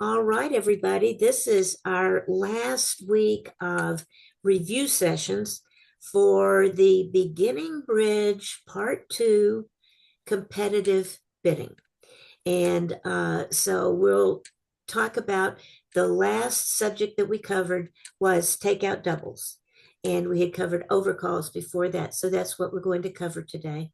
All right, everybody. This is our last week of review sessions for the Beginning Bridge Part 2 competitive bidding. And so we'll talk about the last subject that we covered was takeout doubles. And we had covered overcalls before that. So that's what we're going to cover today.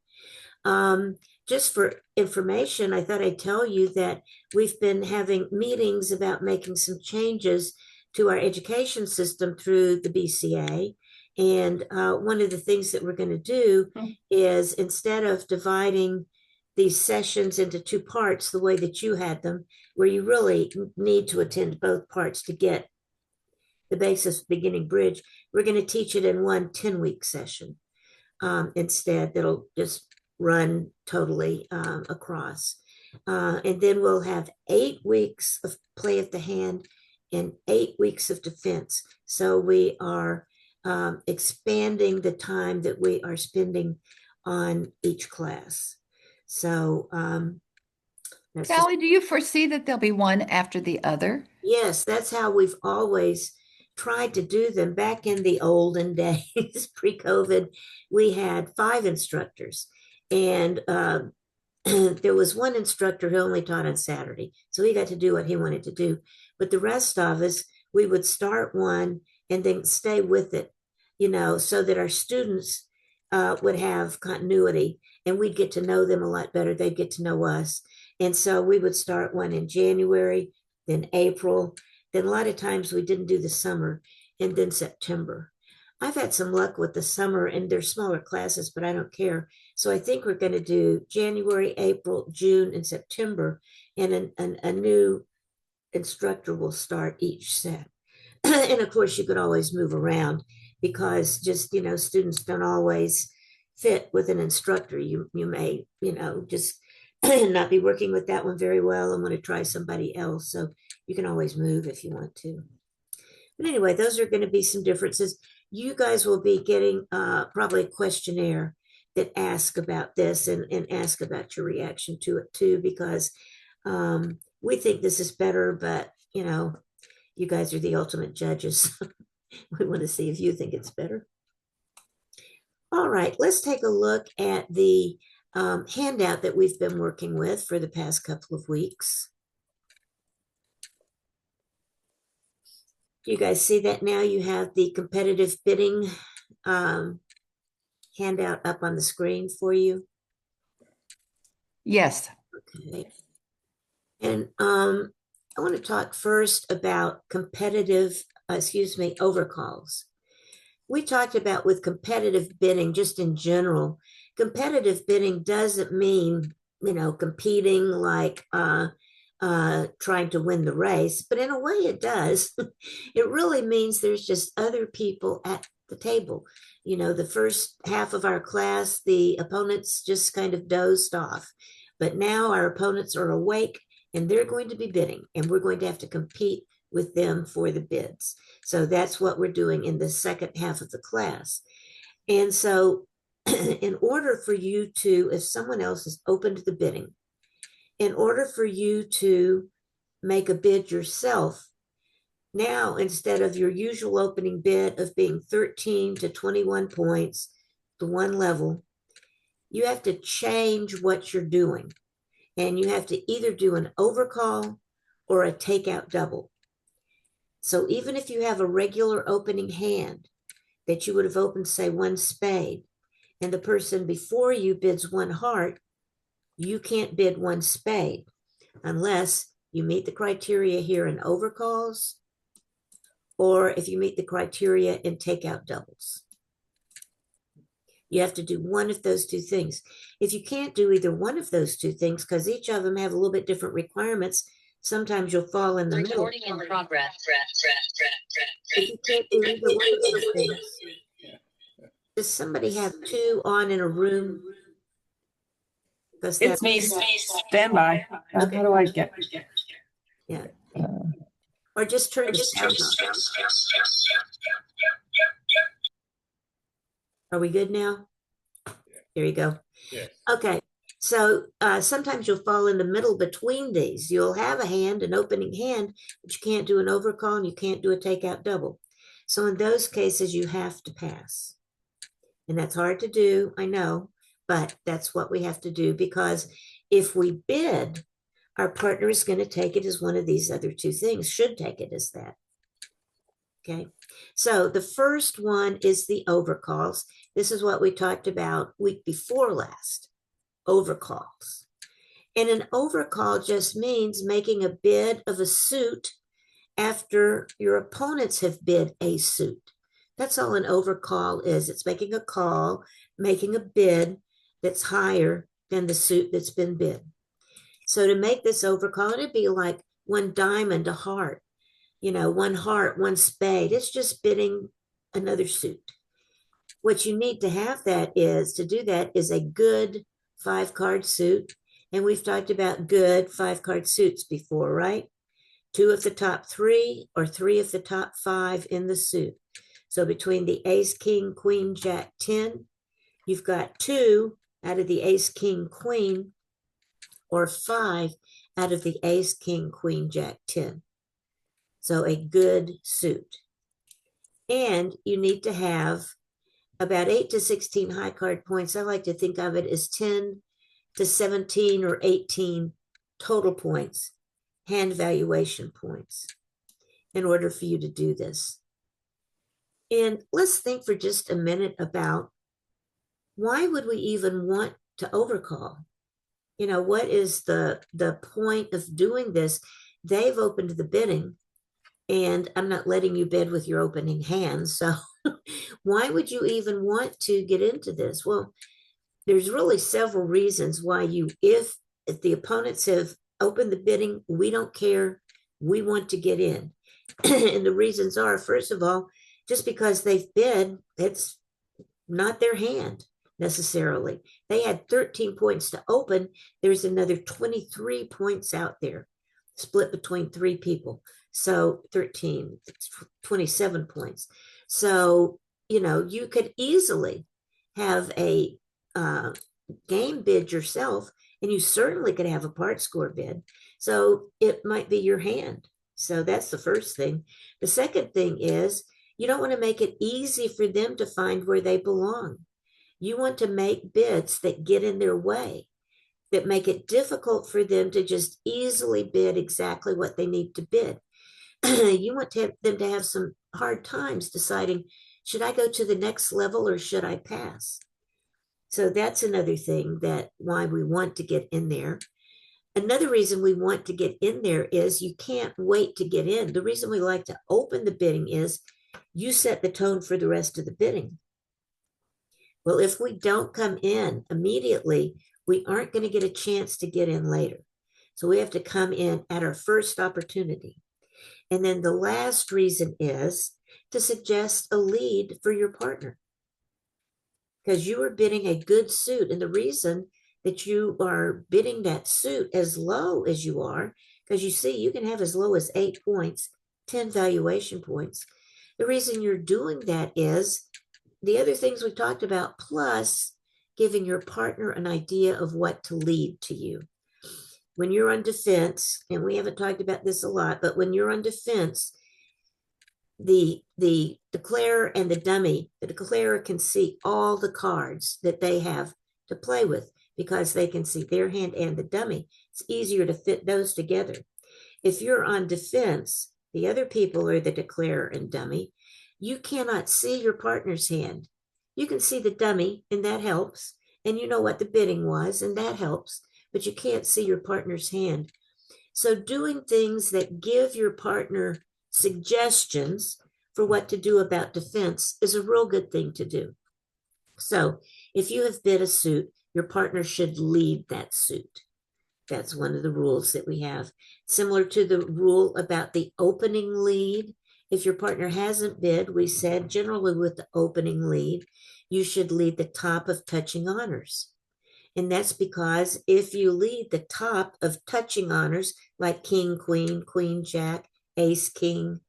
Just for information, I thought I'd tell you that we've been having meetings about making some changes to our education system through the BCA. And one of the things that we're going to do is instead of dividing these sessions into two parts, the way that you had them, where you really need to attend both parts to get the basis beginning bridge, we're going to teach it in one 10-week session instead. That'll just run totally across. And then we'll have 8 weeks of play of the hand and 8 weeks of defense. So we are expanding the time that we are spending on each class. So Sally, do you foresee that there'll be one after the other? Yes, that's how we've always tried to do them. Back in the olden days, pre-COVID, we had 5 instructors. And there was one instructor who only taught on Saturday. So he got to do what he wanted to do. But the rest of us, we would start one and then stay with it, so that our students would have continuity and we'd get to know them a lot better. They'd get to know us. And so we would start one in January, then April. Then a lot of times we didn't do the summer, and then September. I've had some luck with the summer, and they're smaller classes, but I don't care. So I think we're going to do January, April, June, and September, and a new instructor will start each set. And of course, you could always move around because just, students don't always fit with an instructor. You may, just not be working with that one very well and want to try somebody else. So you can always move if you want to. But anyway, those are going to be some differences. You guys will be getting probably a questionnaire that asks about this and ask about your reaction to it too, because we think this is better, but you guys are the ultimate judges. We want to see if you think it's better. All right, let's take a look at the handout that we've been working with for the past couple of weeks. You guys see that now? You have the competitive bidding handout up on the screen for you. Yes. Okay. And I want to talk first about overcalls. We talked about with competitive bidding, just in general, competitive bidding doesn't mean, competing like trying to win the race, but in a way it does. It really means there's just other people at the table. The first half of our class, the opponents just kind of dozed off, but now our opponents are awake and they're going to be bidding, and we're going to have to compete with them for the bids. So that's what we're doing in the second half of the class. And so in order for you to, if someone else has opened the bidding, in order for you to make a bid yourself, now instead of your usual opening bid of being 13 to 21 points to one level, you have to change what you're doing. And you have to either do an overcall or a takeout double. So even if you have a regular opening hand that you would have opened, say, 1 spade, and the person before you bids 1 heart, you can't bid 1 spade unless you meet the criteria here in overcalls or if you meet the criteria in takeout doubles. You have to do one of those 2 things. If you can't do either one of those 2 things, because each of them have a little bit different requirements, sometimes you'll fall in the middle. Recording in progress. If you can't do either one of those things, does somebody have 2 on in a room? It's me. Stand by. Okay. How do I get? Yeah. Or just turn the sound off. Are we good now? There you go. Yes. Okay. So sometimes you'll fall in the middle between these. You'll have a hand, an opening hand, but you can't do an overcall and you can't do a takeout double. So in those cases, you have to pass. And that's hard to do, I know, but that's what we have to do because if we bid, our partner is going to take it as one of these other two things, should take it as that. Okay, so the first one is the overcalls. This is what we talked about week before last, overcalls. And an overcall just means making a bid of a suit after your opponents have bid a suit. That's all an overcall is. It's making a call, making a bid that's higher than the suit that's been bid. So to make this overcall, it'd be like one diamond, a heart, one heart, one spade. It's just bidding another suit. What you need to have to do that is a good 5-card suit. And we've talked about good 5-card suits before, right? 2 of the top 3 or 3 of the top 5 in the suit. So between the ace, king, queen, jack, 10, you've got 2 out of the ace, king, queen, or 5 out of the ace, king, queen, jack, 10. So a good suit. And you need to have about 8 to 16 high card points. I like to think of it as 10 to 17 or 18 total points, hand valuation points, in order for you to do this. And let's think for just a minute about why would we even want to overcall? What is the point of doing this? They've opened the bidding, and I'm not letting you bid with your opening hand. So why would you even want to get into this? Well, there's really several reasons why if the opponents have opened the bidding, we don't care. We want to get in. And the reasons are, first of all, just because they've bid, it's not their hand necessarily. They had 13 points to open. There's another 23 points out there, split between 3 people. So 13, 27 points. So, you could easily have a game bid yourself, and you certainly could have a part score bid. So it might be your hand. So that's the first thing. The second thing is you don't want to make it easy for them to find where they belong. You want to make bids that get in their way, that make it difficult for them to just easily bid exactly what they need to bid. You want them to have some hard times deciding, should I go to the next level or should I pass? So that's another thing why we want to get in there. Another reason we want to get in there is you can't wait to get in. The reason we like to open the bidding is you set the tone for the rest of the bidding. Well, if we don't come in immediately, we aren't going to get a chance to get in later. So we have to come in at our first opportunity. And then the last reason is to suggest a lead for your partner, because you are bidding a good suit. And the reason that you are bidding that suit as low as you are, because you see, you can have as low as 8 points, 10 valuation points. The reason you're doing that is the other things we talked about, plus giving your partner an idea of what to lead to you. When you're on defense, and we haven't talked about this a lot, but when you're on defense, the declarer and the dummy, the declarer can see all the cards that they have to play with because they can see their hand and the dummy. It's easier to fit those together. If you're on defense, the other people are the declarer and dummy. You cannot see your partner's hand. You can see the dummy, and that helps. And you know what the bidding was, and that helps. But you can't see your partner's hand. So doing things that give your partner suggestions for what to do about defense is a real good thing to do. So if you have bid a suit, your partner should lead that suit. That's one of the rules that we have. Similar to the rule about the opening lead. If your partner hasn't bid, we said generally with the opening lead, you should lead the top of touching honors. And that's because if you lead the top of touching honors, like king, queen, queen, jack, ace, king,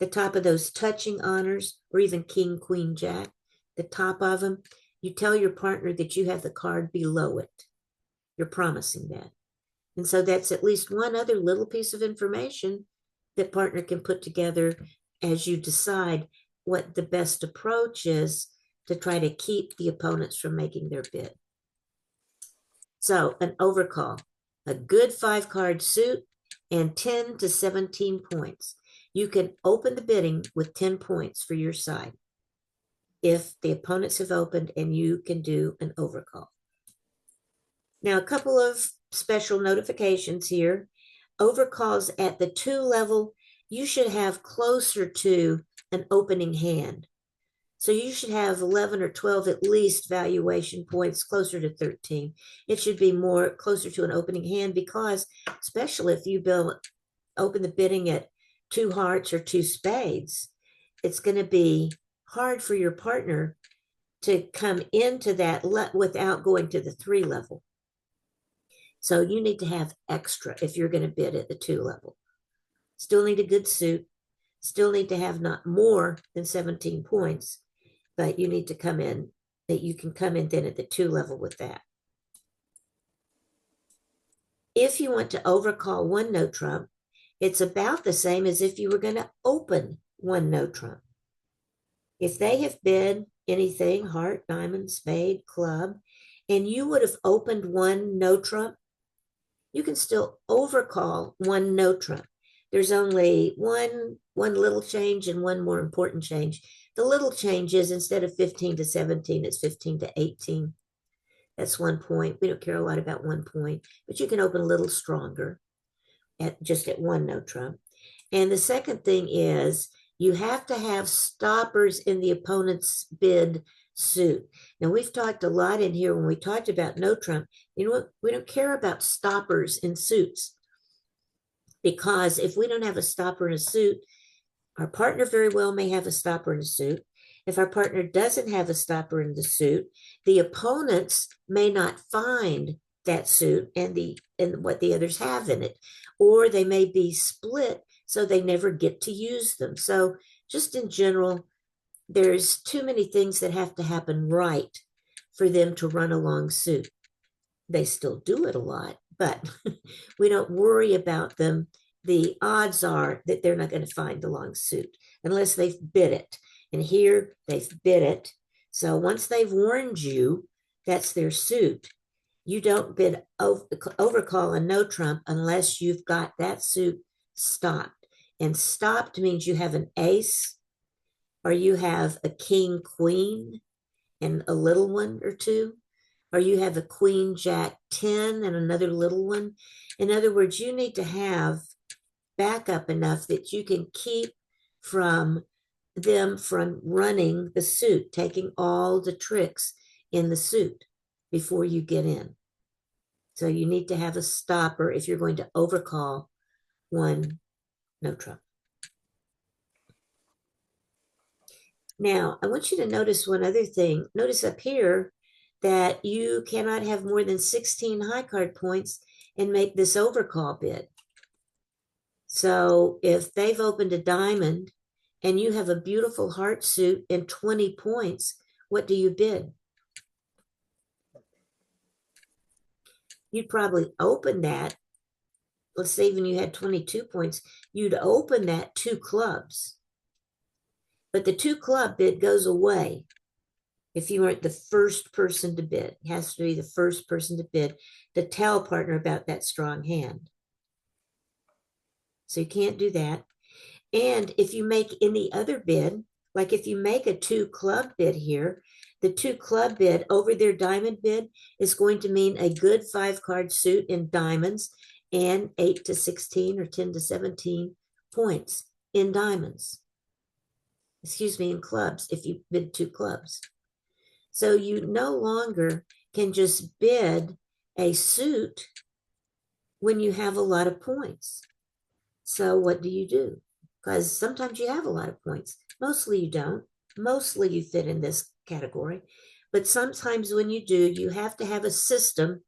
the top of those touching honors, or even king, queen, jack, the top of them, you tell your partner that you have the card below it. You're promising that. And so that's at least one other little piece of information that partner can put together as you decide what the best approach is to try to keep the opponents from making their bid. So an overcall, a good 5-card suit and 10 to 17 points. You can open the bidding with 10 points for your side if the opponents have opened and you can do an overcall. Now, a couple of special notifications here. Overcalls at the 2 level, you should have closer to an opening hand. So you should have 11 or 12 at least valuation points, closer to 13. It should be more closer to an opening hand because, especially if you open the bidding at 2 hearts or 2 spades, it's going to be hard for your partner to come into that without going to the 3 level. So you need to have extra if you're going to bid at the 2 level. Still need a good suit. Still need to have not more than 17 points, but you need to come in, that you can come in then at the 2 level with that. If you want to overcall 1 no trump, it's about the same as if you were going to open 1 no trump. If they have bid anything, heart, diamond, spade, club, and you would have opened 1 no trump, you can still overcall 1 no trump. There's only one little change and one more important change. The little change is instead of 15 to 17, it's 15 to 18. That's 1 point. We don't care a lot about 1 point, but you can open a little stronger at 1 no trump. And the second thing is you have to have stoppers in the opponent's bid suit. Now, we've talked a lot in here when we talked about no trump. You know what? We don't care about stoppers in suits, because if we don't have a stopper in a suit, our partner very well may have a stopper in a suit. If our partner doesn't have a stopper in the suit, the opponents may not find that suit and what the others have in it, or they may be split so they never get to use them. So just in general, there's too many things that have to happen right for them to run along suit. They still do it a lot, but we don't worry about them. The odds are that they're not going to find the long suit unless they've bid it. And here they've bid it. So once they've warned you, that's their suit. You don't bid overcall a no trump unless you've got that suit stopped. And stopped means you have an ace, or you have a king, queen, and a little one or two, or you have a queen, jack, 10, and another little one. In other words, you need to have backup enough that you can keep them from running the suit, taking all the tricks in the suit before you get in. So you need to have a stopper if you're going to overcall 1 no trump. Now, I want you to notice one other thing. Notice up here that you cannot have more than 16 high card points and make this overcall bid. So if they've opened a diamond and you have a beautiful heart suit and 20 points, what do you bid? You'd probably open that. Let's say even you had 22 points, you'd open that 2 clubs. But the 2 club bid goes away if you weren't the first person to bid. It has to be the first person to bid to tell partner about that strong hand. So you can't do that. And if you make any other bid, like if you make a 2 club bid here, the 2 club bid over their diamond bid is going to mean a good 5-card suit in diamonds and 8 to 16 or 10 to 17 points in diamonds. Excuse me, in clubs, if you bid 2 clubs. So you no longer can just bid a suit when you have a lot of points. So what do you do? Because sometimes you have a lot of points. Mostly you don't. Mostly you fit in this category. But sometimes when you do, you have to have a system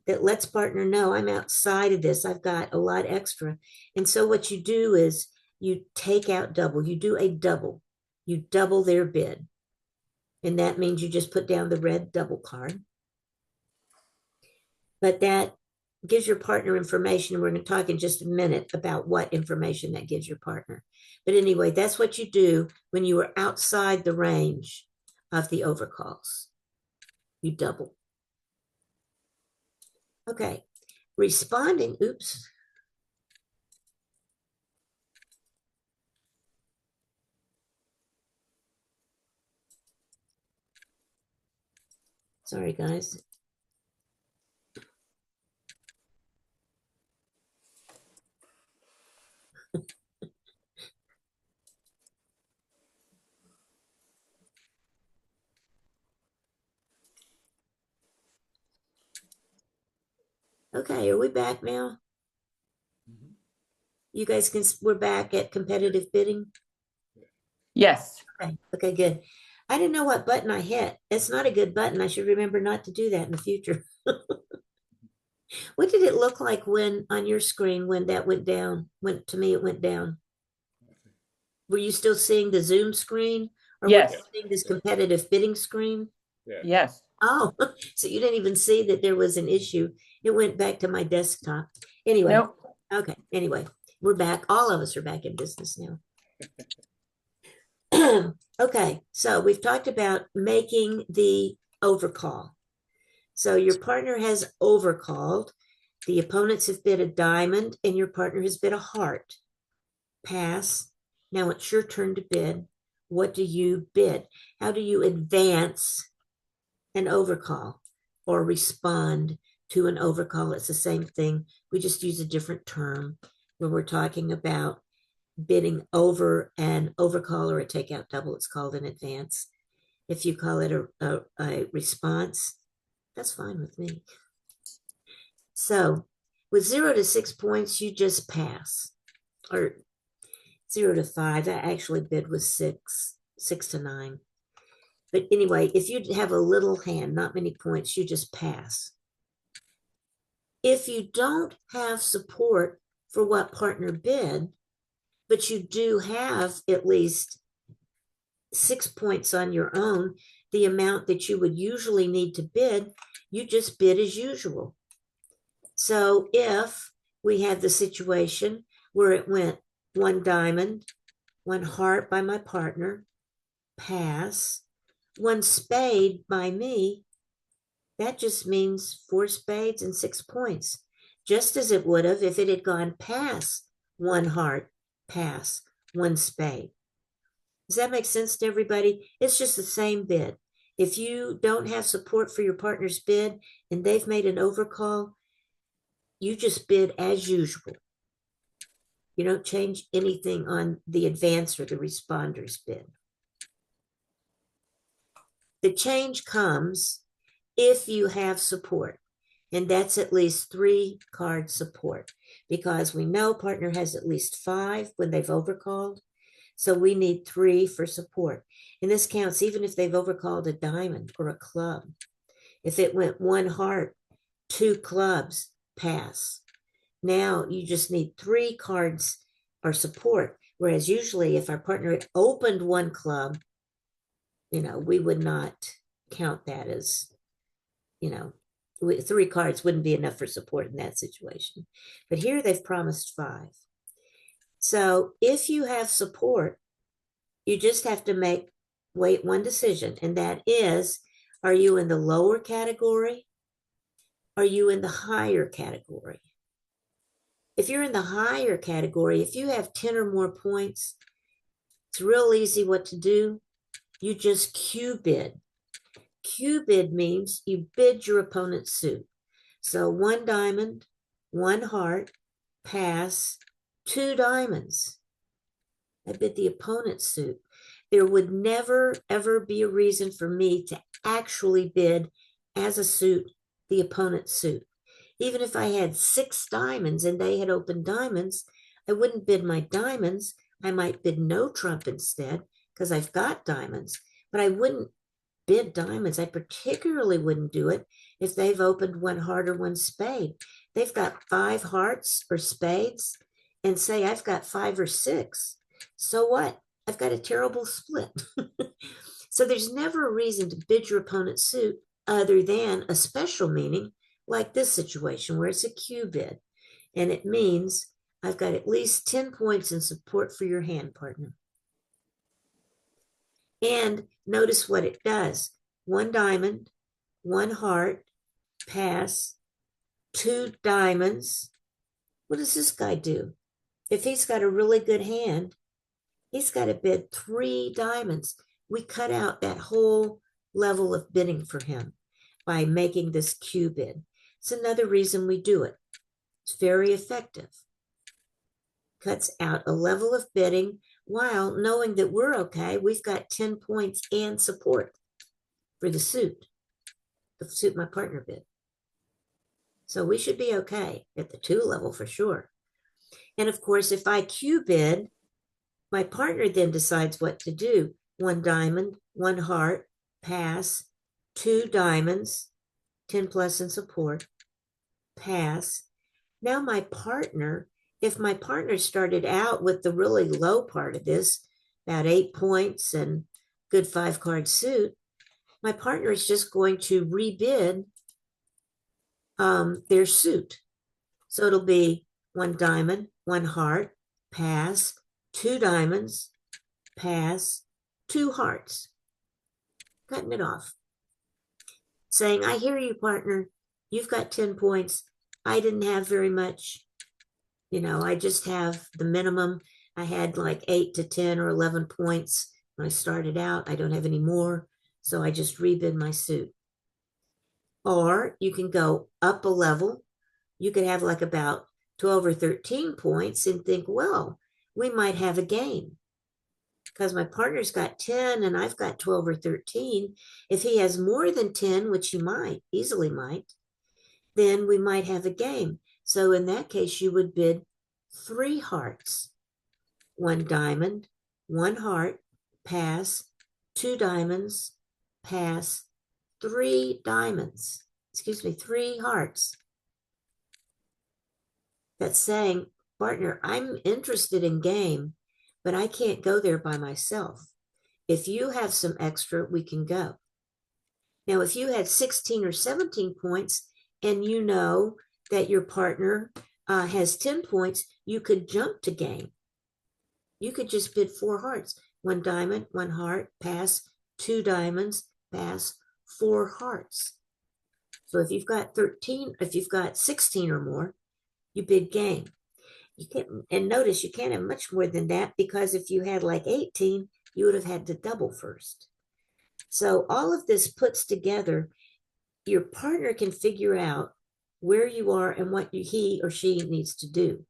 that lets partner know, I'm outside of this. I've got a lot extra. And so what you do is you take out double. You do a double. You double their bid. And that means you just put down the red double card. but that gives your partner information. We're going to talk in just a minute about what information that gives your partner. But anyway, that's what you do when you are outside the range of the overcalls. You double. Okay. Responding, oops. Sorry, guys. Okay, are we back now? You guys we're back at competitive bidding? Yes. Okay, good. I didn't know what button I hit. It's not a good button. I should remember not to do that in the future. What did it look like when on your screen when that went down? Went to me, it went down. Were you still seeing the Zoom screen or were Yes. you seeing this competitive bidding screen? Yes. Oh, so you didn't even see that there was an issue. It went back to my desktop. Anyway, Nope. okay. Anyway, we're back. All of us are back in business now. Okay, so we've talked about making the overcall. So your partner has overcalled. The opponents have bid a diamond and your partner has bid a heart. Pass. Now it's your turn to bid. What do you bid? How do you advance an overcall or respond to an overcall? It's the same thing. We just use a different term when we're talking about bidding over an overcall or a takeout double. It's called an advance. If you call it a response, that's fine with me. So with 0 to 6 points, you just pass. Or 0 to 5, I actually bid with 6 to 9. But anyway, if you have a little hand, not many points, you just pass. If you don't have support for what partner bid, but you do have at least 6 points on your own, the amount that you would usually need to bid, you just bid as usual. So if we had the situation where it went 1 diamond, 1 heart by my partner, pass, 1 spade by me, that just means 4 spades and 6 points, just as it would have if it had gone past 1 heart, pass, 1 spade. Does that make sense to everybody? It's just the same bid. If you don't have support for your partner's bid and they've made an overcall, you just bid as usual. You don't change anything on the advance or the responder's bid. The change comes if you have support, and that's at least 3 card support, because we know partner has at least 5 when they've overcalled. So we need 3 for support. And this counts even if they've overcalled a diamond or a club. If it went 1 heart, 2 clubs, pass. Now you just need 3 cards or support. Whereas usually if our partner had opened 1 club, we would not count that as, 3 cards wouldn't be enough for support in that situation. But here they've promised 5. So if you have support, you just have to wait one decision, and that is, are you in the lower category? Are you in the higher category? If you're in the higher category, if you have 10 or more points, it's real easy what to do. You just Q bid. Q bid means you bid your opponent's suit. So 1 diamond, 1 heart, pass, 2 diamonds. I bid the opponent's suit. There would never, ever be a reason for me to actually bid as a suit the opponent's suit. Even if I had 6 diamonds and they had opened diamonds, I wouldn't bid my diamonds. I might bid no trump instead because I've got diamonds, but I wouldn't bid diamonds. I particularly wouldn't do it if they've opened 1 heart or 1 spade. They've got 5 hearts or spades and say I've got 5 or 6. So what? I've got a terrible split. So there's never a reason to bid your opponent's suit other than a special meaning like this situation where it's a Q bid, and it means I've got at least 10 points in support for your hand, partner. And notice what it does. 1 diamond, 1 heart, pass, 2 diamonds. What does this guy do? If he's got a really good hand, he's got to bid 3 diamonds. We cut out that whole level of bidding for him by making this Q bid. It's another reason we do it. It's very effective. Cuts out a level of bidding while knowing that we're okay. We've got 10 points and support for the suit my partner bid. So we should be okay at the 2 level for sure. And of course, if I Q bid, my partner then decides what to do. 1 diamond, 1 heart, pass, 2 diamonds, 10 plus in support, pass. Now my partner, if my partner started out with the really low part of this, about 8 points and good 5-card suit, my partner is just going to rebid their suit. So it'll be 1 diamond, 1 heart, pass, 2 diamonds, pass, 2 hearts. Cutting it off. Saying, I hear you, partner. You've got 10 points. I didn't have very much. I just have the minimum. I had like 8 to 10 or 11 points when I started out. I don't have any more. So I just rebid my suit. Or you can go up a level. You could have like about 12 or 13 points and think, well, we might have a game because my partner's got 10 and I've got 12 or 13. If he has more than 10, which he easily might, then we might have a game. So in that case, you would bid 3 hearts, 1 diamond, 1 heart, pass, 2 diamonds, pass, 3 diamonds, 3 hearts. That's saying, partner, I'm interested in game, but I can't go there by myself. If you have some extra, we can go. Now, if you had 16 or 17 points and you know that your partner has 10 points, you could jump to game. You could just bid 4 hearts, 1 diamond, 1 heart, pass, 2 diamonds, pass, 4 hearts. So if you've got 16 or more, you bid game. You can't, and notice you can't have much more than that because if you had like 18, you would have had to double first. So all of this puts together, your partner can figure out where you are and what he or she needs to do.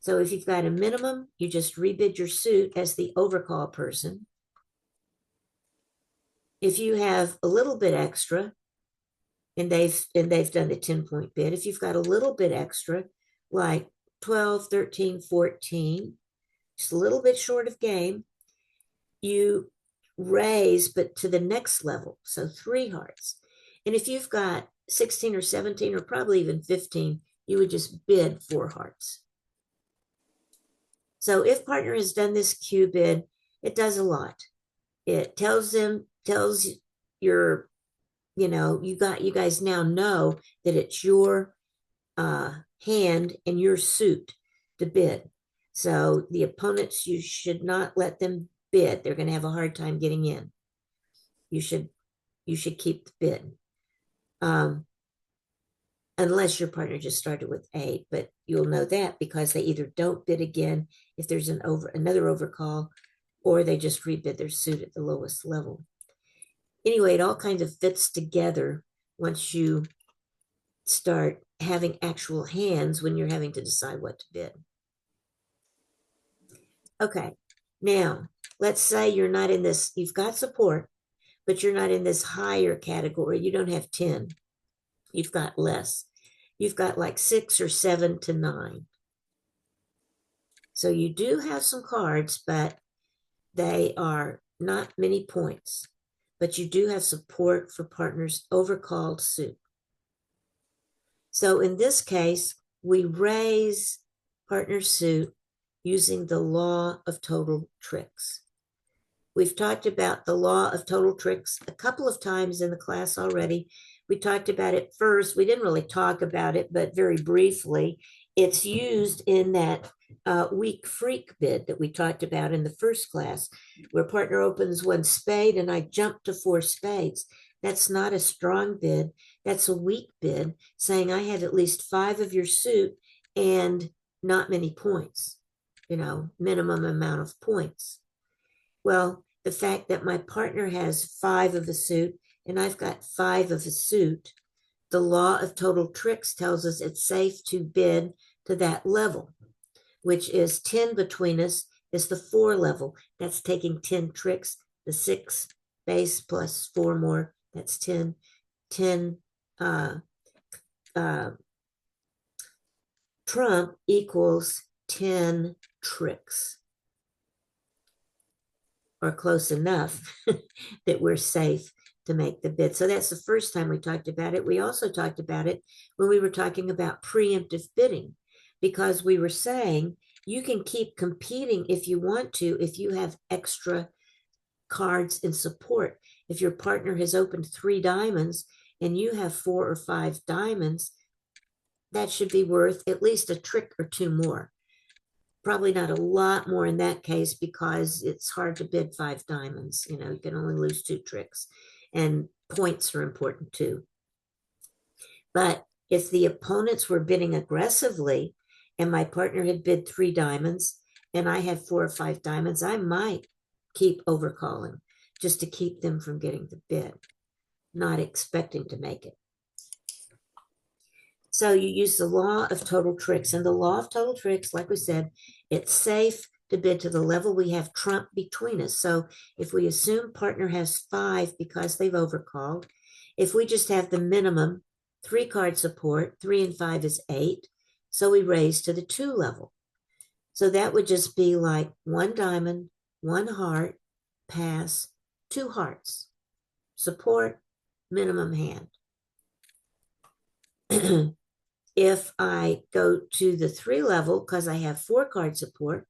So if you've got a minimum, you just rebid your suit as the overcall person. If you have a little bit extra, and they've done the 10-point bid, if you've got a little bit extra, like 12, 13, 14, just a little bit short of game, you raise, but to the next level, so 3 hearts. And if you've got 16 or 17 or probably even 15, you would just bid 4 hearts. So if partner has done this Q bid, it does a lot. It tells your, you guys now know that it's your hand and your suit to bid. So the opponents, you should not let them bid. They're going to have a hard time getting in. You should keep the bid. Unless your partner just started with 8, but you'll know that because they either don't bid again if there's another overcall, or they just rebid their suit at the lowest level. Anyway, it all kind of fits together once you start having actual hands when you're having to decide what to bid. Okay, now let's say you're not in this, you've got support, but you're not in this higher category. You don't have 10. You've got less. You've got like 6 or 7 to 9. So you do have some cards, but they are not many points. But you do have support for partners overcalled suit. So in this case, we raise partner suit using the law of total tricks. We've talked about the law of total tricks a couple of times in the class already, we talked about it first. We didn't really talk about it, but very briefly. It's used in that weak freak bid that we talked about in the first class, where partner opens one spade and I jump to four spades. That's not a strong bid. That's a weak bid, saying I have at least five of your suit and not many points, minimum amount of points. Well, the fact that my partner has five of a suit and I've got five of a suit, the law of total tricks tells us it's safe to bid to that level, which is 10 between us is the four level. That's taking 10 tricks, the six base plus four more, that's 10. 10 trump equals 10 tricks, or close enough that we're safe to make the bid. So that's the first time we talked about it. We also talked about it when we were talking about preemptive bidding, because we were saying you can keep competing if you want to, if you have extra cards in support. If your partner has opened 3 diamonds and you have 4 or 5 diamonds, that should be worth at least a trick or 2 more. Probably not a lot more in that case, because it's hard to bid 5 diamonds. You can only lose 2 tricks, and points are important too. But if the opponents were bidding aggressively and my partner had bid 3 diamonds and I had 4 or 5 diamonds, I might keep overcalling just to keep them from getting the bid, not expecting to make it. So you use the law of total tricks, and the law of total tricks, like we said, it's safe to bid to the level we have trump between us. So if we assume partner has 5 because they've overcalled, if we just have the minimum 3 card support, 3 and 5 is 8. So we raise to the 2 level. So that would just be like 1 diamond, 1 heart, pass, 2 hearts, support, minimum hand. If I go to the 3 level, because I have 4 card support,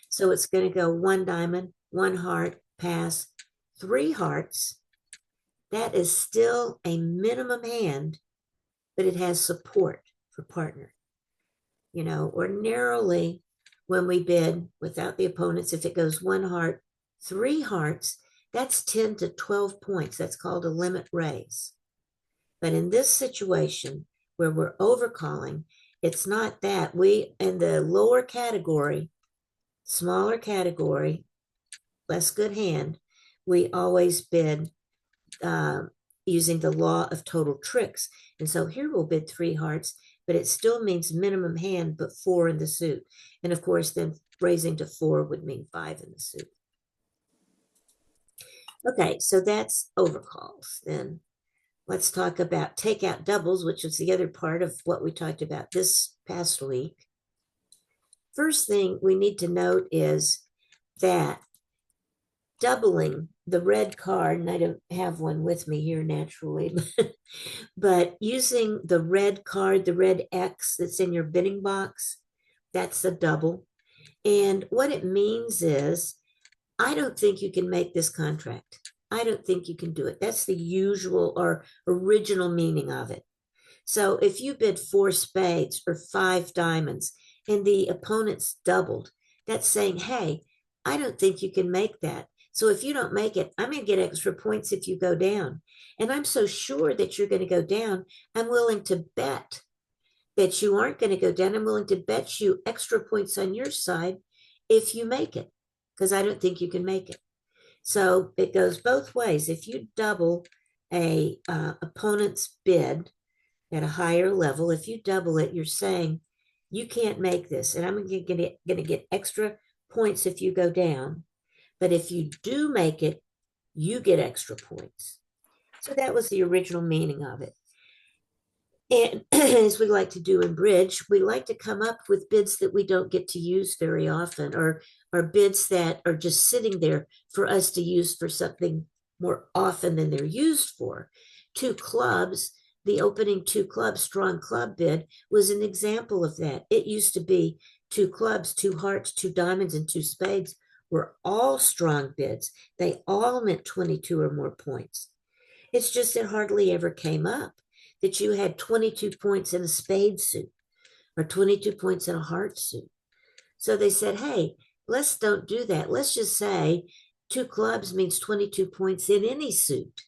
so it's going to go 1 diamond, 1 heart, pass, 3 hearts. That is still a minimum hand, but it has support for partner. Ordinarily, when we bid without the opponents, if it goes 1 heart, 3 hearts, that's 10 to 12 points. That's called a limit raise. But in this situation, where we're overcalling, it's not that. We, in the lower category, smaller category, less good hand, we always bid using the law of total tricks. And so here we'll bid 3 hearts, but it still means minimum hand, but 4 in the suit. And of course, then raising to 4 would mean 5 in the suit. Okay, so that's overcalls. Then let's talk about takeout doubles, which is the other part of what we talked about this past week. First thing we need to note is that doubling the red card, and I don't have one with me here naturally, but using the red card, the red X that's in your bidding box, that's a double. And what it means is, I don't think you can make this contract. I don't think you can do it. That's the usual or original meaning of it. So if you bid 4 spades or 5 diamonds and the opponent's doubled, that's saying, hey, I don't think you can make that. So if you don't make it, I'm going to get extra points if you go down. And I'm so sure that you're going to go down, I'm willing to bet that you aren't going to go down. I'm willing to bet you extra points on your side if you make it, because I don't think you can make it. So it goes both ways. If you double a opponent's bid at a higher level, if you double it, you're saying you can't make this, and I'm going to get extra points if you go down. But if you do make it, you get extra points. So that was the original meaning of it. And as we like to do in bridge, we like to come up with bids that we don't get to use very often, or bids that are just sitting there for us to use for something more often than they're used for. 2 clubs, the opening 2 clubs, strong club bid was an example of that. It used to be 2 clubs, 2 hearts, 2 diamonds, and 2 spades were all strong bids. They all meant 22 or more points. It's just it hardly ever came up that you had 22 points in a spade suit or 22 points in a heart suit. So they said, hey, let's don't do that. Let's just say two clubs means 22 points in any suit.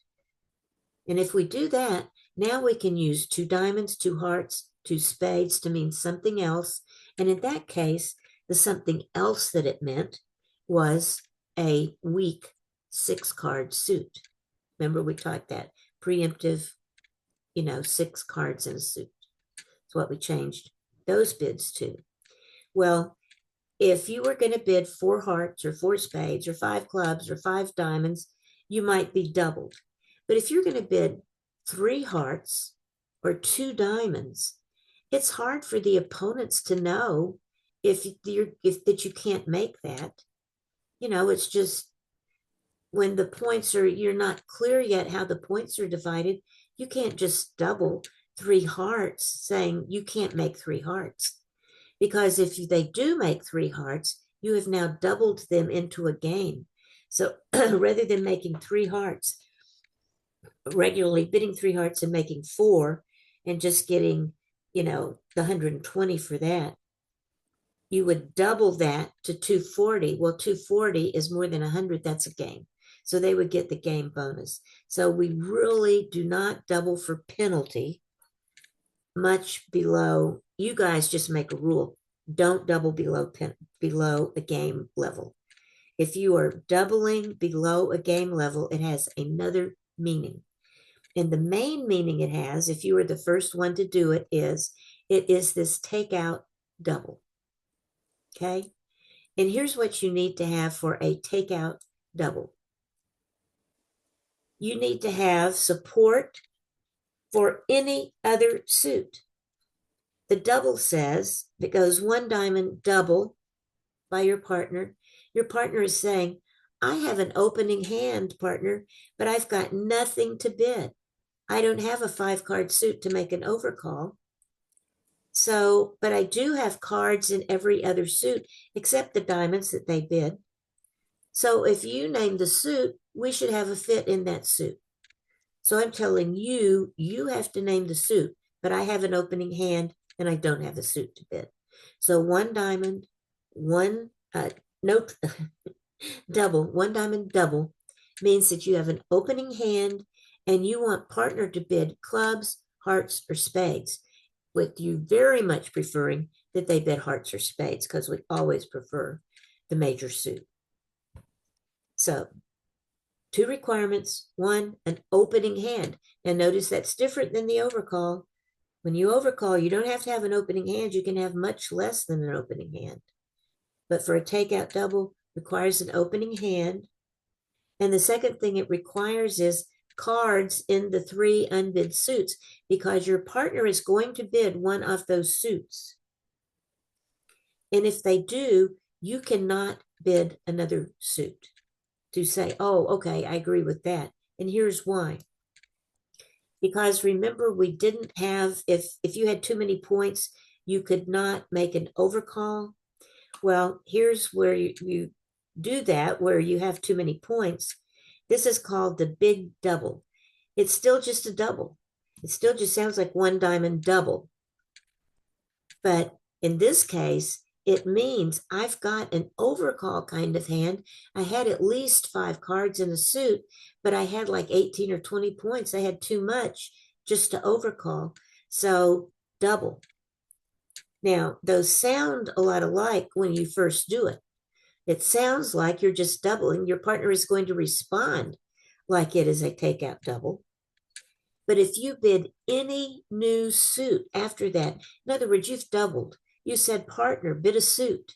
And if we do that, now we can use two diamonds, two hearts, two spades to mean something else. And in that case, the something else that it meant was a weak 6-card suit. Remember, we taught that preemptive, 6 cards in a suit. That's what we changed those bids to. Well, if you were going to bid 4 hearts or 4 spades or 5 clubs or 5 diamonds, you might be doubled. But if you're going to bid 3 hearts or 2 diamonds, it's hard for the opponents to know if that you can't make that. It's just when the points are, you're not clear yet how the points are divided, you can't just double 3 hearts saying you can't make 3 hearts. Because if they do make 3 hearts, you have now doubled them into a game. So rather than making 3 hearts, regularly bidding 3 hearts and making 4 and just getting, the 120 for that, you would double that to 240. Well, 240 is more than 100. That's a game. So they would get the game bonus. So we really do not double for penalty much below. You guys just make a rule. Don't double below a game level. If you are doubling below a game level, it has another meaning. And the main meaning it has, if you were the first one to do it is this takeout double. Okay? And here's what you need to have for a takeout double. You need to have support for any other suit. The double says, if it goes 1 diamond double by your partner is saying, I have an opening hand, partner, but I've got nothing to bid. I don't have a 5-card suit to make an overcall. So, but I do have cards in every other suit except the diamonds that they bid. So if you name the suit, we should have a fit in that suit. So I'm telling you, you have to name the suit, but I have an opening hand and I don't have a suit to bid. So 1 diamond, 1 double, 1 diamond double means that you have an opening hand and you want partner to bid clubs, hearts, or spades, with you very much preferring that they bid hearts or spades because we always prefer the major suit. So 2 requirements. 1, an opening hand. Now notice that's different than the overcall. When you overcall, you don't have to have an opening hand. You can have much less than an opening hand. But for a takeout double, requires an opening hand. And the second thing it requires is cards in the 3 unbid suits because your partner is going to bid one of those suits. And if they do, you cannot bid another suit to say, oh, okay, I agree with that. And here's why. Because remember, we didn't have, if you had too many points, you could not make an overcall. Well, here's where you do that, where you have too many points. This is called the big double. It's still just a double. It still just sounds like 1 diamond double. But in this case, it means I've got an overcall kind of hand. I had at least 5 cards in a suit, but I had like 18 or 20 points. I had too much just to overcall. So double. Now, those sound a lot alike when you first do it. It sounds like you're just doubling. Your partner is going to respond like it is a takeout double. But if you bid any new suit after that, in other words, you've doubled. You said partner, bid a suit.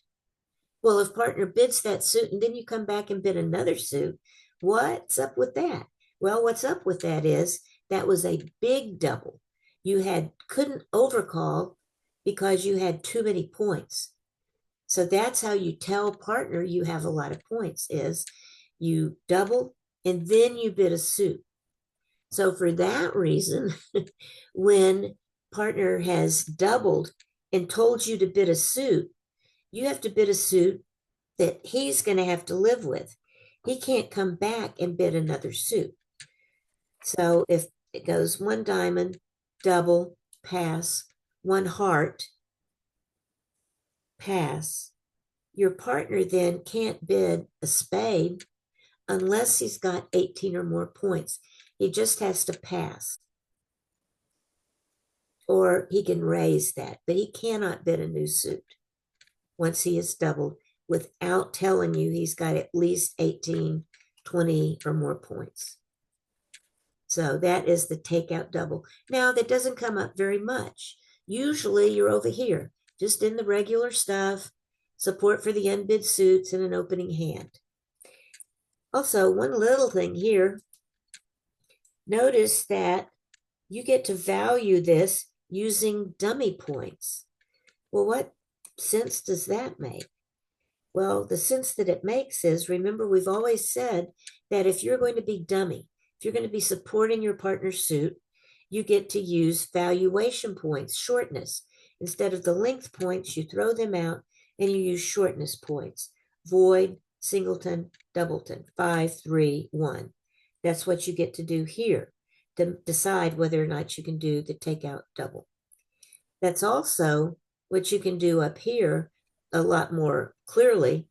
Well, if partner bids that suit and then you come back and bid another suit, what's up with that? Well, what's up with that is that was a big double. You couldn't overcall because you had too many points. So that's how you tell partner you have a lot of points is you double and then you bid a suit. So for that reason, when partner has doubled and told you to bid a suit, you have to bid a suit that he's going to have to live with. He can't come back and bid another suit. So if it goes one diamond, double, pass, one heart, pass, your partner then can't bid a spade unless he's got 18 or more points. He just has to pass. Or he can raise that, but he cannot bid a new suit once he is doubled without telling you he's got at least 18, 20 or more points. So that is the takeout double. Now, that doesn't come up very much. Usually you're over here, just in the regular stuff, support for the unbid suits and an opening hand. Also, one little thing here, notice that you get to value this using dummy points. Well, what sense does that make? Well, the sense that it makes is, remember, we've always said that if you're going to be dummy, if you're going to be supporting your partner's suit, you get to use valuation points, shortness. Instead of the length points, you throw them out and you use shortness points. Void, singleton, doubleton, 5, 3, 1. That's what you get to do here to decide whether or not you can do the takeout double. That's also what you can do up here a lot more clearly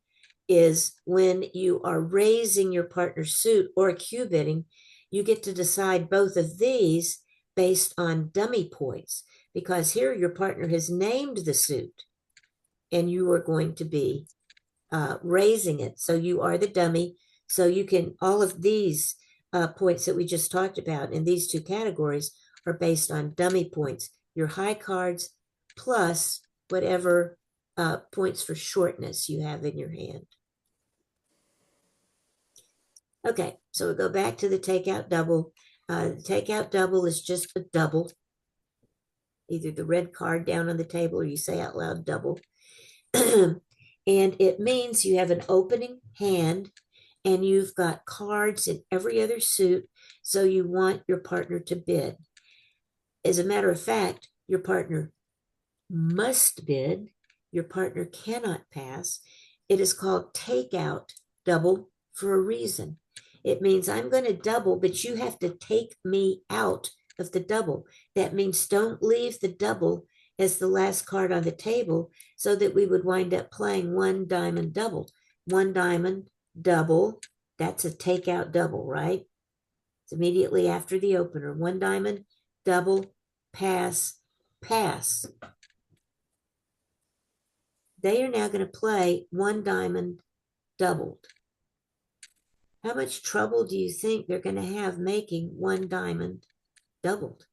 is when you are raising your partner's suit or cue bidding, you get to decide both of these based on dummy points, because here your partner has named the suit and you are going to be raising it. So you are the dummy. So you can, all of these points that we just talked about in these two categories are based on dummy points, your high cards plus whatever points for shortness you have in your hand. Okay, so we'll go back to the takeout double. The takeout double is just a double, either the red card down on the table or you say out loud double. And it means you have an opening hand and you've got cards in every other suit, so you want your partner to bid. As a matter of fact, your partner must bid. Your partner cannot pass. It is called takeout double for a reason. It means I'm going to double, but you have to take me out of the double. That means don't leave the double as the last card on the table, so that we would wind up playing one diamond doubled. One diamond double, that's a takeout double, right? It's immediately after the opener. One diamond double, pass, pass. They are now going to play one diamond doubled. How much trouble do you think they're going to have making one diamond doubled?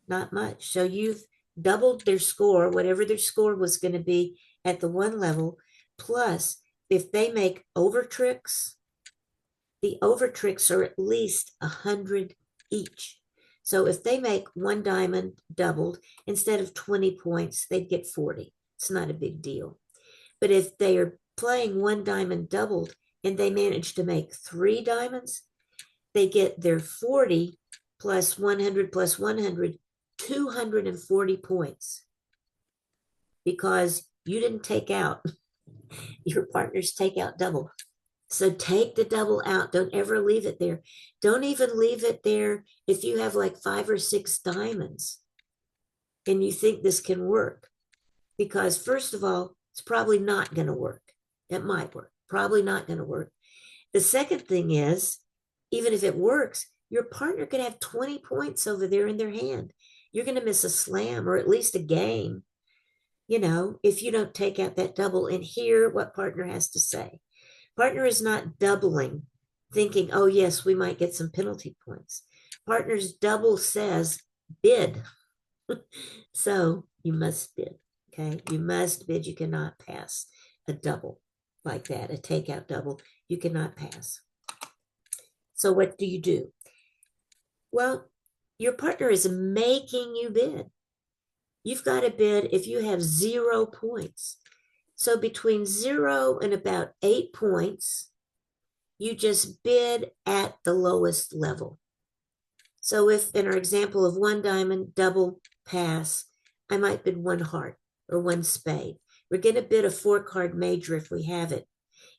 Not much. So you've doubled their score, whatever their score was going to be at the one level, plus if they make over tricks, the over tricks are at least 100 each. So if they make one diamond doubled, instead of 20 points, they'd get 40. It's not a big deal. But if they are playing one diamond doubled and they manage to make 3 diamonds, they get their 40 plus 100 plus 100, 240 points, because you didn't take out your partner's takeout double. So take the double out. Don't ever leave it there. Don't even leave it there if you have like 5 or 6 diamonds and you think this can work. Because first of all, it's probably not going to work. It might work. Probably not going to work. The second thing is, even if it works, your partner could have 20 points over there in their hand. You're going to miss a slam or at least a game, if you don't take out that double and hear what partner has to say. Partner is not doubling, thinking, oh, yes, we might get some penalty points. Partner's double says bid. So you must bid. Okay, you must bid. You cannot pass a double like that, a takeout double. You cannot pass. So what do you do? Well, your partner is making you bid. You've got to bid if you have 0 points. So between 0 and about 8 points, you just bid at the lowest level. So if in our example of one diamond, double, pass, I might bid 1 heart or 1 spade. We're going to bid a 4-card major if we have it.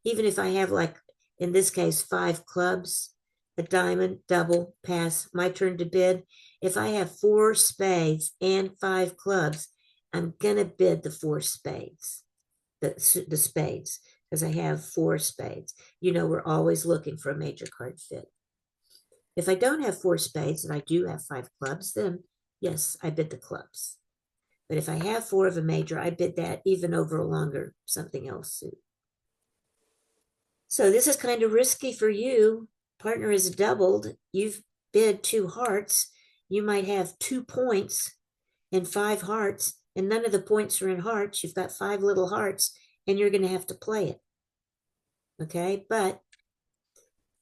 Even if I have, like in this case, 5 clubs, a diamond, double, pass, my turn to bid. If I have 4 spades and 5 clubs, I'm going to bid the 4 spades, the spades, because I have 4 spades. You know, we're always looking for a major card fit. If I don't have 4 spades and I do have 5 clubs, then yes, I bid the clubs. But if I have 4 of a major, I bid that even over a longer something else suit. So this is kind of risky for you. Partner is doubled. You've bid 2 hearts. You might have 2 points and 5 hearts, and none of the points are in hearts. You've got 5 little hearts, and you're going to have to play it. Okay, but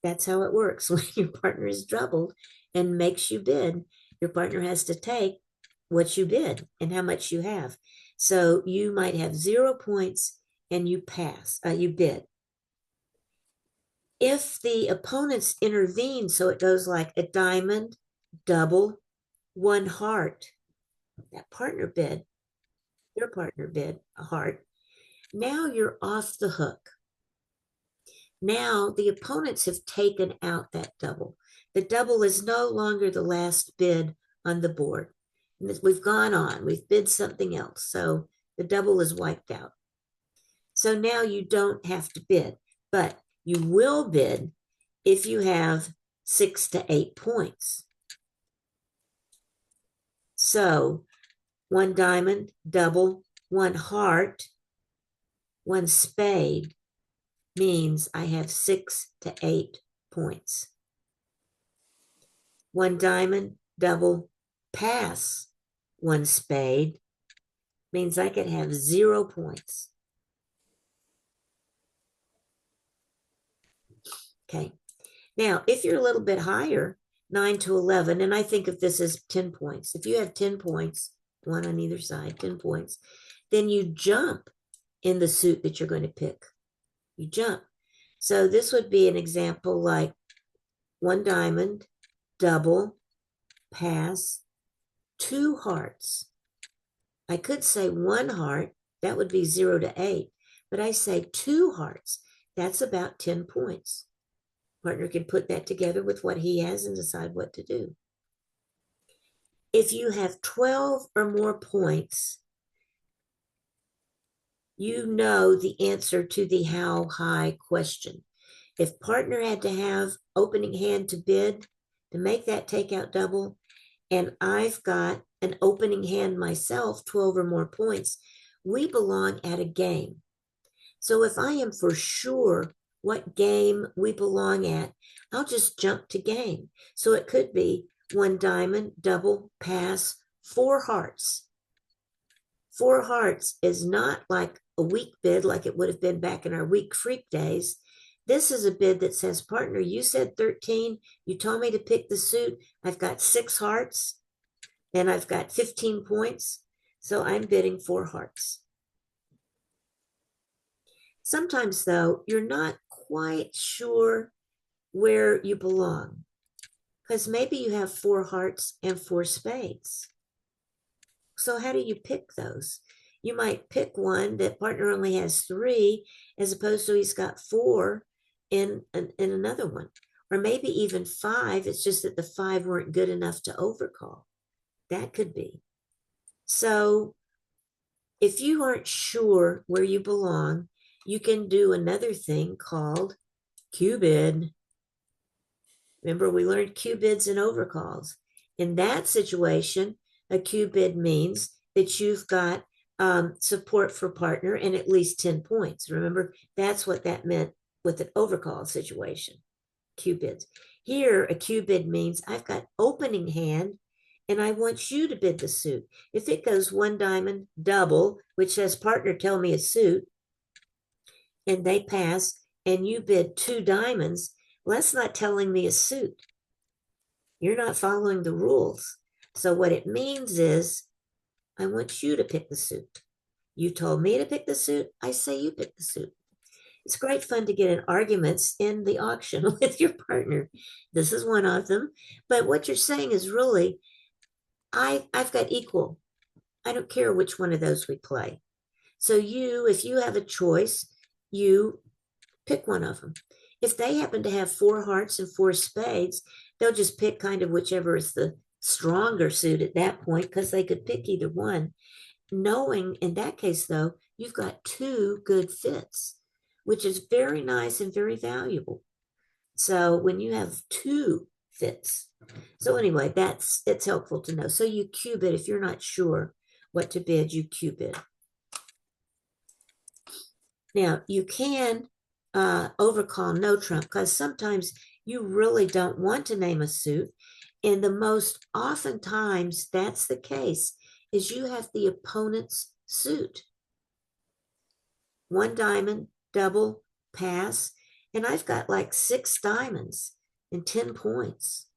that's how it works. When your partner is doubled and makes you bid, your partner has to take what you bid and how much you have. So you might have 0 points and you pass, you bid. If the opponents intervene, so it goes like a diamond, double, 1 heart, that partner bid, your partner bid a heart, now you're off the hook. Now the opponents have taken out that double. The double is no longer the last bid on the board. We've gone on, we've bid something else. So the double is wiped out. So now you don't have to bid, but you will bid if you have 6 to 8 points. So 1 diamond, double, 1 heart, 1 spade means I have 6 to 8 points. 1 diamond, double, pass, 1 spade means I could have 0 points. Okay. Now, if you're a little bit higher, 9 to 11, and I think of this as 10 points. If you have 10 points, 1 on either side, 10 points, then you jump in the suit that you're going to pick. You jump. So this would be an example like 1 diamond, double, pass, 2 hearts. I could say 1 heart, that would be 0 to 8, but I say 2 hearts, that's about 10 points. Partner can put that together with what he has and decide what to do. If you have 12 or more points, you know the answer to the how high question. If partner had to have opening hand to bid to make that takeout double, and I've got an opening hand myself, 12 or more points, we belong at a game. So if I am for sure what game we belong at, I'll just jump to game. So it could be 1 diamond, double, pass, 4 hearts. 4 hearts is not like a weak bid like it would have been back in our weak freak days. This is a bid that says, partner, you said 13. You told me to pick the suit. I've got 6 hearts and I've got 15 points. So I'm bidding 4 hearts. Sometimes, though, you're not quite sure where you belong because maybe you have 4 hearts and 4 spades. So how do you pick those? You might pick one that partner only has 3 as opposed to he's got 4 in another one. Or maybe even 5. It's just that the 5 weren't good enough to overcall. That could be. So if you aren't sure where you belong, you can do another thing called Q-bid. Remember, we learned Q-bids and overcalls. In that situation, a Q-bid means that you've got support for partner and at least 10 points. Remember, that's what that meant with an overcall situation, Q-bids. Here, a Q-bid means I've got opening hand and I want you to bid the suit. If it goes 1 diamond, double, which says partner, tell me a suit, and they pass, and you bid 2 diamonds, well, that's not telling me a suit. You're not following the rules. So what it means is, I want you to pick the suit. You told me to pick the suit. I say you pick the suit. It's great fun to get in arguments in the auction with your partner. This is one of them. But what you're saying is really, I've got equal. I don't care which one of those we play. So if you have a choice, you pick one of them. If they happen to have 4 hearts and 4 spades, they'll just pick kind of whichever is the stronger suit at that point, because they could pick either one. Knowing in that case, though, you've got 2 good fits, which is very nice and very valuable. So when you have 2 fits, so anyway, it's helpful to know. So you cue bid. If you're not sure what to bid, you cue bid. Now you can overcall no trump, because sometimes you really don't want to name a suit. And the most oftentimes that's the case is you have the opponent's suit. 1 diamond, double, pass, and I've got like 6 diamonds and 10 points.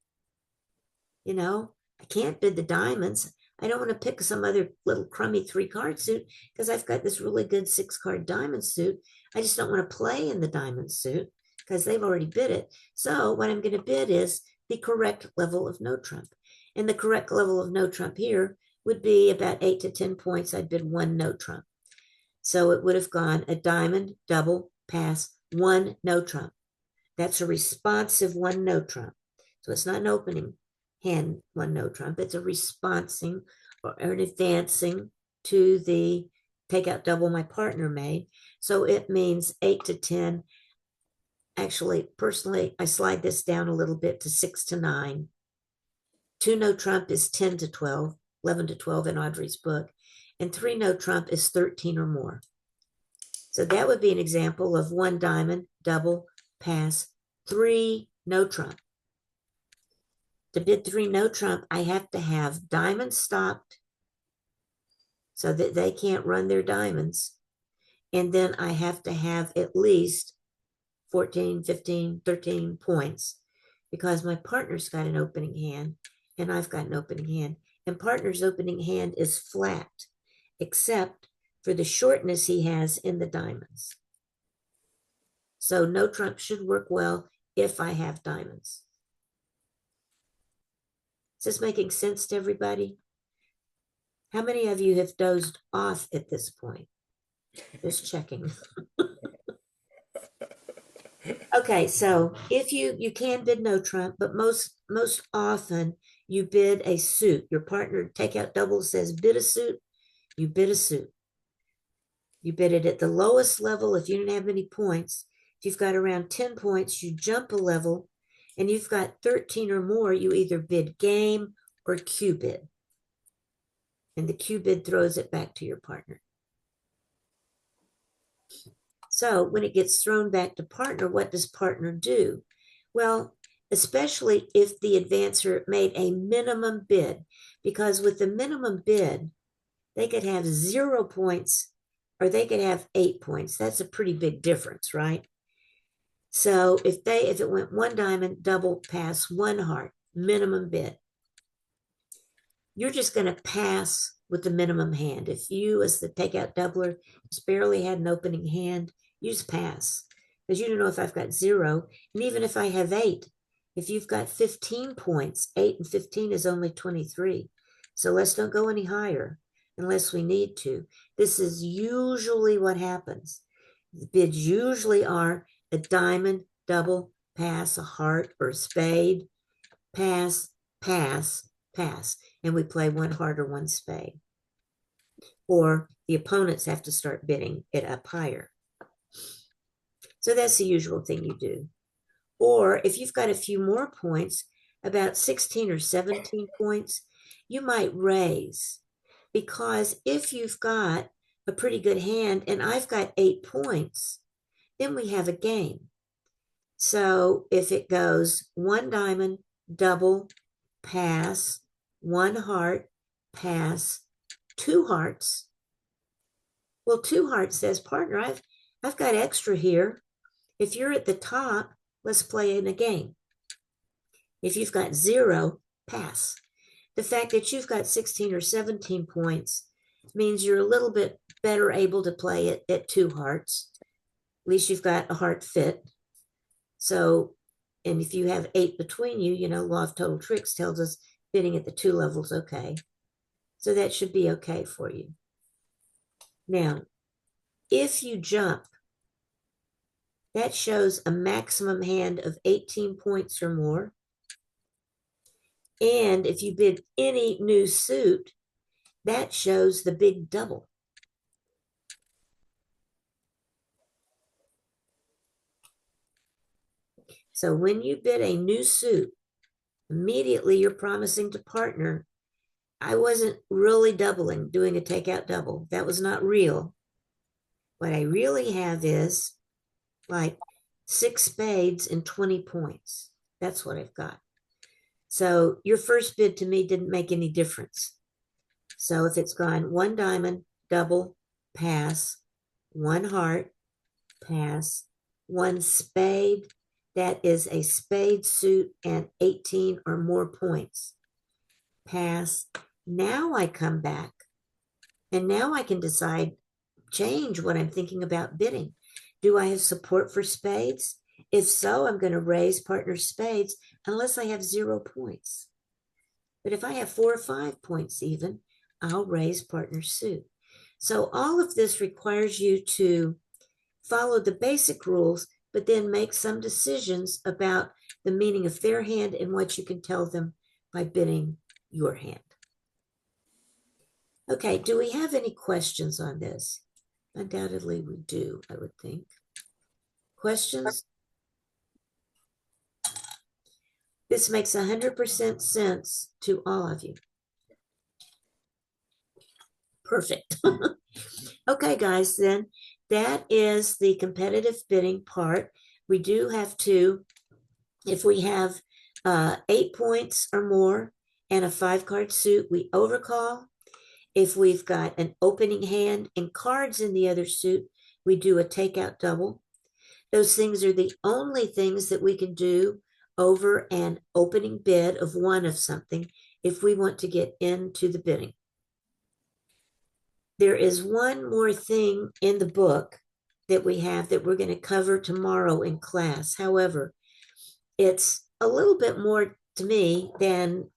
I can't bid the diamonds. I don't want to pick some other little crummy 3-card suit because I've got this really good 6-card diamond suit. I just don't want to play in the diamond suit because they've already bid it. So what I'm going to bid is the correct level of no trump. And the correct level of no trump here would be about 8 to 10 points. I'd bid 1 no trump. So it would have gone a diamond, double, pass, 1 no trump. That's a responsive 1 no trump. So it's not an opening hand 1 no trump. It's a responsing or an advancing to the takeout double my partner made. So it means 8 to 10. Actually, personally, I slide this down a little bit to 6 to 9. 2 no trump is 10 to 12, 11 to 12 in Audrey's book. And 3 no trump is 13 or more. So that would be an example of 1 diamond, double, pass, 3 no trump. To bid 3 no trump, I have to have diamonds stopped so that they can't run their diamonds. And then I have to have at least 14, 15, 13 points because my partner's got an opening hand and I've got an opening hand. And partner's opening hand is flat, except for the shortness he has in the diamonds. So no trump should work well if I have diamonds. Is this making sense to everybody? How many of you have dozed off at this point? Just checking. Okay, so if you can bid no trump, but most often you bid a suit. Your partner takeout double says bid a suit, you bid a suit. You bid it at the lowest level if you didn't have any points. If you've got around 10 points, you jump a level, and you've got 13 or more, you either bid game or cue bid. And the cue bid throws it back to your partner. So when it gets thrown back to partner, what does partner do? Well, especially if the advancer made a minimum bid, because with the minimum bid, they could have 0 points or they could have 8 points. That's a pretty big difference, right? So if it went 1 diamond, double, pass, 1 heart, minimum bid, you're just going to pass with the minimum hand. If you, as the takeout doubler, just barely had an opening hand, you just pass because you don't know if I've got 0. And even if I have 8, if you've got 15 points, 8 and 15 is only 23. So let's don't go any higher unless we need to. This is usually what happens. The bids usually are a diamond, double, pass, a heart, or a spade, pass, pass, pass. And we play 1 heart or 1 spade. Or the opponents have to start bidding it up higher. So that's the usual thing you do. Or if you've got a few more points, about 16 or 17 points, you might raise. Because if you've got a pretty good hand and I've got 8 points, then we have a game. So if it goes 1 diamond, double, pass, 1 heart, pass, 2 hearts. Well, 2 hearts says, partner, I've got extra here. If you're at the top, let's play in a game. If you've got 0, pass. The fact that you've got 16 or 17 points means you're a little bit better able to play it at 2 hearts. At least you've got a heart fit. So, and if you have 8 between you, law of total tricks tells us bidding at the 2 levels, okay. So that should be okay for you. Now, if you jump that shows a maximum hand of 18 points or more. And if you bid any new suit, that shows the big double. So when you bid a new suit, immediately you're promising to partner. I wasn't really doubling, doing a takeout double. That was not real. What I really have is like 6 spades and 20 points. That's what I've got. So your first bid to me didn't make any difference. So if it's gone 1 diamond, double, pass, 1 heart, pass, 1 spade, that is a spade suit and 18 or more points, pass. Now I come back and now I can decide, change what I'm thinking about bidding. Do I have support for spades? If so, I'm going to raise partner spades unless I have 0 points. But if I have 4 or 5 points even, I'll raise partner suit. So all of this requires you to follow the basic rules, but then make some decisions about the meaning of their hand and what you can tell them by bidding your hand. Okay, do we have any questions on this? Undoubtedly we do, I would think. Questions? This makes 100% sense to all of you. Perfect. Okay, guys, then that is the competitive bidding part. We do have to, if we have 8 points or more and a 5-card suit, we overcall. If we've got an opening hand and cards in the other suit, we do a takeout double. Those things are the only things that we can do over an opening bid of one of something if we want to get into the bidding. There is one more thing in the book that we have that we're going to cover tomorrow in class. However, it's a little bit more to me than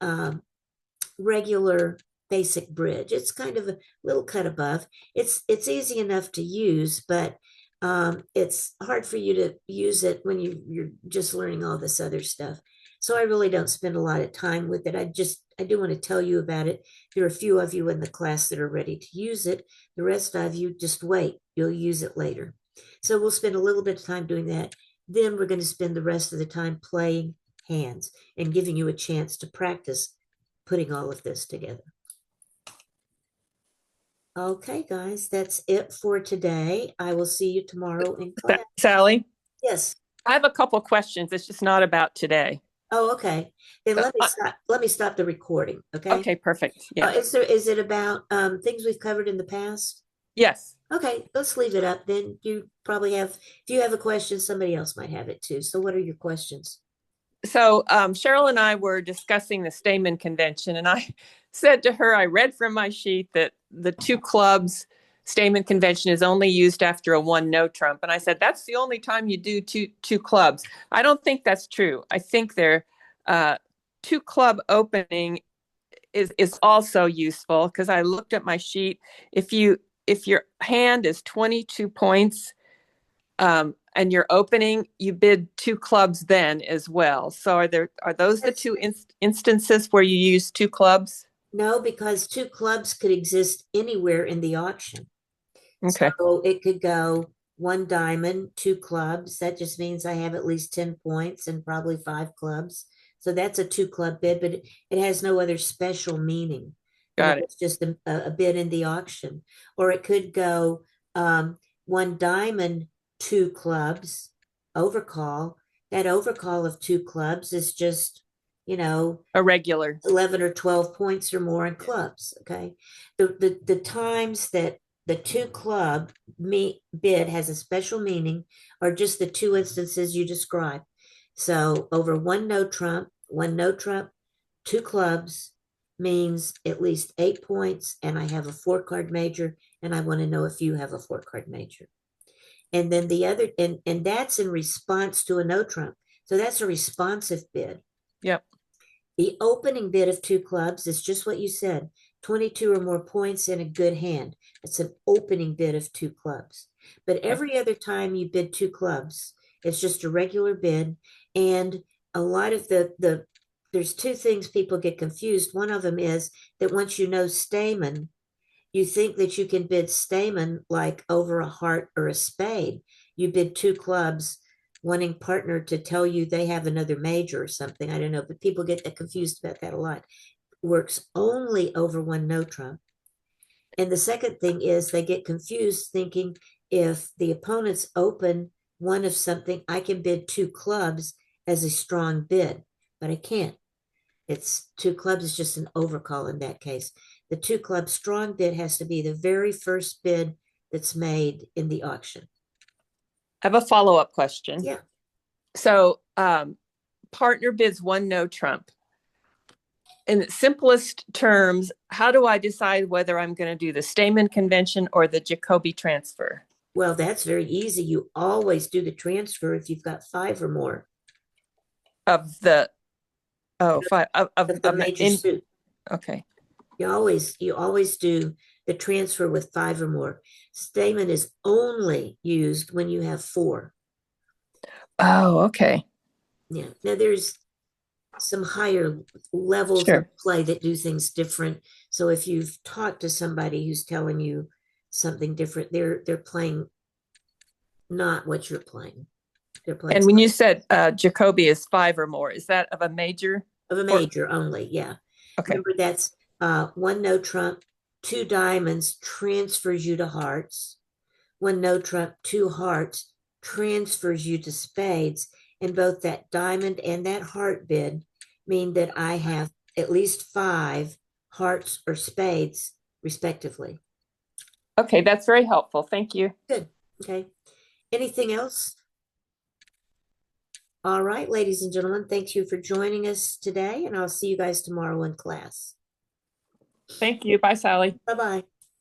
regular basic bridge. It's kind of a little cut above. It's easy enough to use, but it's hard for you to use it when you're just learning all this other stuff. So I really don't spend a lot of time with it. I do want to tell you about it. There are a few of you in the class that are ready to use it. The rest of you just wait. You'll use it later. So we'll spend a little bit of time doing that. Then we're going to spend the rest of the time playing hands and giving you a chance to practice putting all of this together. Okay, guys, that's it for today. I will see you tomorrow in class. Sally? Yes. I have a couple questions. It's just not about today. Oh, okay. Then let me stop the recording. Okay. Okay, perfect. Yeah. Is it about things we've covered in the past? Yes. Okay, let's leave it up. Then you probably have, if you have a question, somebody else might have it too. So what are your questions? So Cheryl and I were discussing the Stamen Convention, and I said to her, I read from my sheet that the 2 clubs Stamen Convention is only used after a 1 no trump. And I said, that's the only time you do two clubs. I don't think that's true. I think their 2 club opening is also useful, because I looked at my sheet. If your hand is 22 points, and you're opening, you bid 2 clubs then as well. So are those the 2 instances where you use 2 clubs? No, because 2 clubs could exist anywhere in the auction. Okay. So it could go 1 diamond, 2 clubs. That just means I have at least 10 points and probably 5 clubs. So that's a 2 club bid, but it has no other special meaning. Got it. It's just a bid in the auction. Or it could go 1 diamond, 2 clubs, overcall. That overcall of 2 clubs is just, a regular 11 or 12 points or more in clubs. Okay. The times that the 2 club bid has a special meaning are just the 2 instances you described. So over 1 no trump, 2 clubs means at least 8 points, and I have a 4-card major, and I want to know if you have a 4-card major. And then the other, and that's in response to a no trump. So that's a responsive bid. Yep. The opening bid of 2 clubs is just what you said, 22 or more points in a good hand. It's an opening bid of 2 clubs. But every other time you bid 2 clubs, It's just a regular bid. And a lot of there's two things people get confused. One of them is that once you know Stamen, you think that you can bid Stamen like over a heart or a spade. You bid two clubs, wanting partner to tell you they have another major or something. I don't know, but people get confused about that a lot. Works only over one no trump. And the second thing is they get confused thinking if the opponent's open one of something, I can bid two clubs as a strong bid, but I can't. It's two clubs is just an overcall in that case. The two club strong bid has to be the very first bid that's made in the auction. I have a follow-up question. Yeah. So partner bids one no trump. In the simplest terms, how do I decide whether I'm going to do the Stamen convention or the Jacobi transfer? Well, that's very easy. You always do the transfer if you've got five or more. Of the five of the major suit. Okay. You always do the transfer with five or more. Stamen is only used when you have four. Oh, okay. Yeah. Now there's some higher levels of play that do things different. So if you've talked to somebody who's telling you something different, they're playing not what you're playing. They're playing. And when you said Jacobi is five or more, is that of a major? Of a major only, yeah. Okay. Remember that's one no trump, two diamonds transfers you to hearts. One no trump, two hearts transfers you to spades. And both that diamond and that heart bid mean that I have at least five hearts or spades, respectively. Okay, that's very helpful. Thank you. Good. Okay. Anything else? All right, ladies and gentlemen, thank you for joining us today, and I'll see you guys tomorrow in class. Thank you. Bye, Sally. Bye-bye.